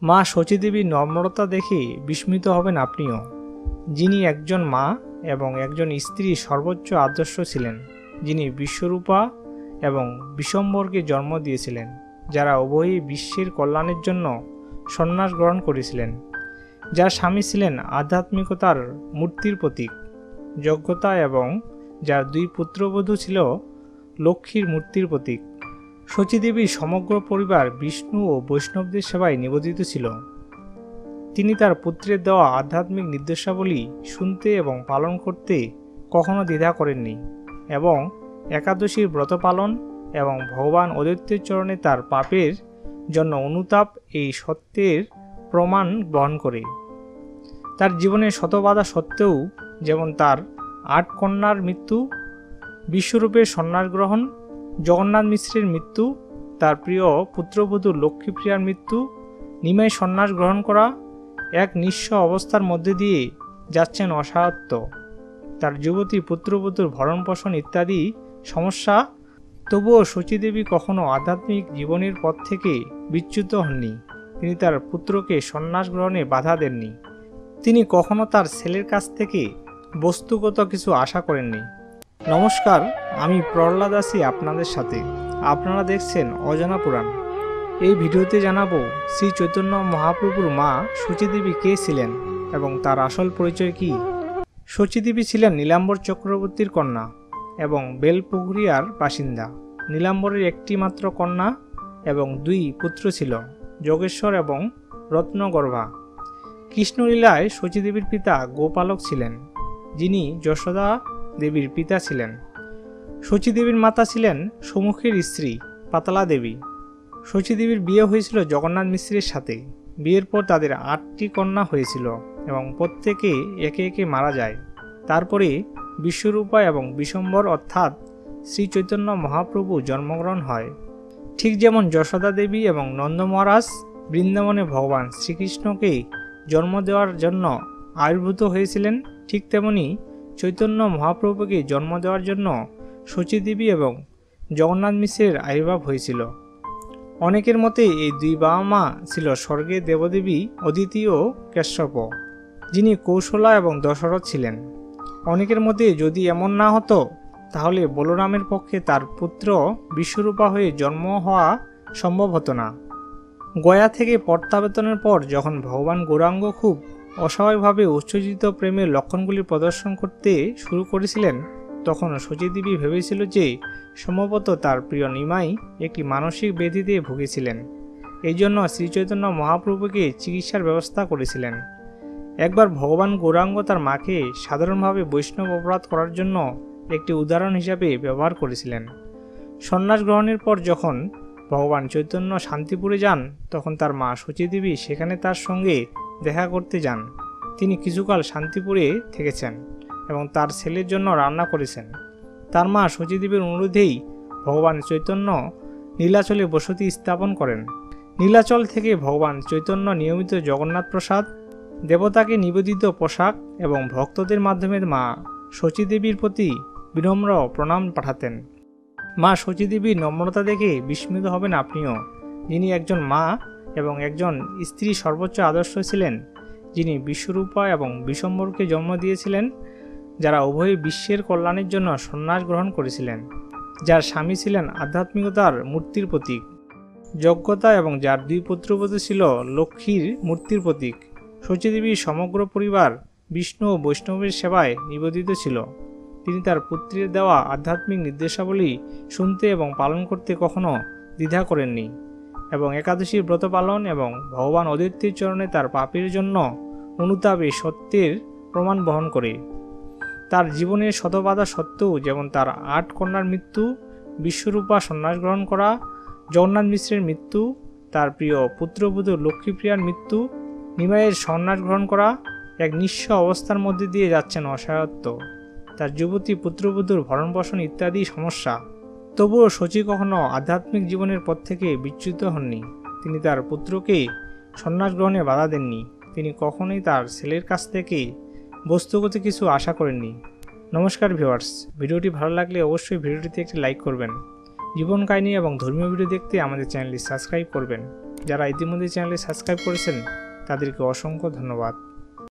মা শচীদেবীর নম্রতা দেখে বিস্মিত হবেন আপনিও, যিনি একজন মা এবং একজন স্ত্রীর সর্বোচ্চ আদর্শ ছিলেন, যিনি বিশ্বরূপা এবং বিশ্বম্বরকে জন্ম দিয়েছিলেন, যারা উভয়ই বিশ্বের কল্যাণের জন্য সন্ন্যাস গ্রহণ করেছিলেন, যার স্বামী ছিলেন আধ্যাত্মিকতার মূর্তির প্রতীক যোগ্যতা এবং যার দুই পুত্রবধূ ছিল লক্ষ্মীর মূর্তির প্রতীক। শচীদেবীর সমগ্র পরিবার বিষ্ণু ও বৈষ্ণবদের সেবায় নিবেদিত ছিল। তিনি তার পুত্রের দেওয়া আধ্যাত্মিক নির্দেশাবলী শুনতে এবং পালন করতে কখনো দ্বিধা করেননি এবং একাদশীর ব্রত পালন এবং ভগবান অদ্বৈতের চরণে তার পাপের জন্য অনুতাপ এই সত্যের প্রমাণ বহন করে। তার জীবনের শত বাধা সত্ত্বেও, যেমন তার 8 কন্যার মৃত্যু, বিশ্বরূপের সন্ন্যাস গ্রহণ, জগন্নাথ মিশ্রের মৃত্যু, তার প্রিয় পুত্রবধূ লক্ষ্মীপ্রিয়ার মৃত্যু, নিমাই সন্ন্যাস গ্রহণ করা, এক নিঃস্ব অবস্থার মধ্যে দিয়ে যাচ্ছেন অসহায়ত্ব, তার যুবতী পুত্রবধূর ভরণপোষণ ইত্যাদি সমস্যা, তবুও শচীদেবী কখনো আধ্যাত্মিক জীবনের পথ থেকে বিচ্যুত হননি। তিনি তার পুত্রকে সন্ন্যাস গ্রহণে বাধা দেননি। তিনি কখনো তার ছেলের কাছ থেকে বস্তুগত কিছু আশা করেননি। নমস্কার, আমি প্রহ্লাদ আছি আপনাদের সাথে। আপনারা দেখছেন অজানা পুরাণ। এই ভিডিওতে জানাবো শ্রী চৈতন্য মহাপ্রভুর মা শচীদেবী কে ছিলেন এবং তার আসল পরিচয় কি। শচীদেবী ছিলেন নীলাম্বর চক্রবর্তীর কন্যা এবং বেলপুকুরিয়ার বাসিন্দা। নীলাম্বরের একটি মাত্র কন্যা এবং 2 পুত্র ছিল, যোগেশ্বর এবং রত্নগর্ভা। কৃষ্ণলীলায় শচীদেবীর পিতা গোপালক ছিলেন, যিনি যশোদা দেবীর পিতা ছিলেন। শচীদেবীর মাতা ছিলেন সমুখের স্ত্রী পাতালা দেবী। শচীদেবীর বিয়ে হয়েছিল জগন্নাথ মিশ্রের সাথে। বিয়ের পর তাদের 8টি কন্যা হয়েছিল এবং প্রত্যেকে একে একে মারা যায়। তারপরে বিশ্বরূপা এবং বিশ্বম্বর অর্থাৎ শ্রী চৈতন্য মহাপ্রভু জন্মগ্রহণ হয়। ঠিক যেমন যশোদা দেবী এবং নন্দ মহারাজ বৃন্দাবনে ভগবান শ্রীকৃষ্ণকে জন্ম দেওয়ার জন্য আবির্ভূত হয়েছিলেন, ঠিক তেমনি চৈতন্য মহাপ্রভুকে জন্ম দেওয়ার জন্য শচীদেবী এবং জগন্নাথ মিশ্রের আবির্ভাব হয়েছিল। অনেকের মতে এই 2 বাবা মা ছিল স্বর্গের দেবদেবী অদিতি ও কেশ্যপ, যিনি কৌশলা এবং দশরথ ছিলেন। অনেকের মতে যদি এমন না হতো, তাহলে বলরামের পক্ষে তার পুত্র বিশ্বরূপা হয়ে জন্ম হওয়া সম্ভব হতো না। গয়া থেকে প্রত্যাবর্তনের পর যখন ভগবান গৌরাঙ্গ খুব অস্বাভাবিকভাবে উচ্ছ্বসিত প্রেমের লক্ষণগুলি প্রদর্শন করতে শুরু করেছিলেন, তখন শচীদেবী ভেবেছিল যে সম্ভবত তার প্রিয় নিমাই একটি মানসিক ব্যাধিতে ভুগেছিলেন। এই জন্য শ্রীচৈতন্য মহাপ্রভুকে চিকিৎসার ব্যবস্থা করেছিলেন। একবার ভগবান গৌরাঙ্গ তার মাকে সাধারণভাবে বৈষ্ণব অপরাধ করার জন্য একটি উদাহরণ হিসাবে ব্যবহার করেছিলেন। সন্ন্যাস গ্রহণের পর যখন ভগবান চৈতন্য শান্তিপুরে যান, তখন তার মা শচীদেবী সেখানে তার সঙ্গে দেখা করতে যান। তিনি কিছুকাল শান্তিপুরে থেকেছেন এবং তার ছেলের জন্য রান্না করেছেন। তার মা শচীদেবীর অনুরোধেই ভগবান চৈতন্য নীলাচলে বসতি স্থাপন করেন। নীলাচল থেকে ভগবান চৈতন্য নিয়মিত জগন্নাথ প্রসাদ, দেবতাকে নিবেদিত পোশাক এবং ভক্তদের মাধ্যমে মা শচীদেবীর প্রতি বিনম্র প্রণাম পাঠাতেন। মা শচীদেবীর নম্রতা দেখে বিস্মিত হবেন আপনিও, যিনি একজন মা এবং একজন স্ত্রী সর্বোচ্চ আদর্শ ছিলেন, যিনি বিশ্বরূপা এবং বিশ্বম্বরকে জন্ম দিয়েছিলেন, যারা উভয়ই বিশ্বের কল্যাণের জন্য সন্ন্যাস গ্রহণ করেছিলেন, যার স্বামী ছিলেন আধ্যাত্মিকতার মূর্তির প্রতীক যোগ্যতা এবং যার 2 পুত্রবধূ ছিল লক্ষ্মীর মূর্তির প্রতীক। শচীদেবীর সমগ্র পরিবার বিষ্ণু ও বৈষ্ণবের সেবায় নিবেদিত ছিল। তিনি তার পুত্রের দেওয়া আধ্যাত্মিক নির্দেশাবলী শুনতে এবং পালন করতে কখনো দ্বিধা করেননি এবং একাদশীর ব্রত পালন এবং ভগবান অদ্বৈতের চরণে তার পাপের জন্য অনুতাপ এই সত্যের প্রমাণ বহন করে। তার জীবনের শত বাধা সত্ত্বেও, যেমন তার 8 কন্যার মৃত্যু, বিশ্বরূপা সন্ন্যাস গ্রহণ করা, জগন্নাথ মিশ্রের মৃত্যু, তার প্রিয় পুত্রবধূ লক্ষ্মীপ্রিয়ার মৃত্যু, নিমাইয়ের সন্ন্যাস গ্রহণ করা, এক নিঃস্ব অবস্থার মধ্যে দিয়ে যাচ্ছেন অসহায়ত্ব, তার যুবতী পুত্রবধূর ভরণপোষণ ইত্যাদি সমস্যা, তবুও শচী কখনো আধ্যাত্মিক জীবনের পথ থেকে বিচ্যুত হননি। তিনি তার পুত্রকে সন্ন্যাস গ্রহণে বাধা দেননি। তিনি কখনোই তার ছেলের কাছ থেকে বস্তুগত কিছু আশা করেননি। নমস্কার ভিউয়ার্স, ভিডিওটি ভালো লাগলে অবশ্যই ভিডিওটিতে একটি লাইক করবেন। জীবন কাহিনী এবং ধর্মীয় ভিডিও দেখতে আমাদের চ্যানেলটি সাবস্ক্রাইব করবেন। যারা ইতিমধ্যে চ্যানেলটি সাবস্ক্রাইব করেছেন তাদেরকে অসংখ্য ধন্যবাদ।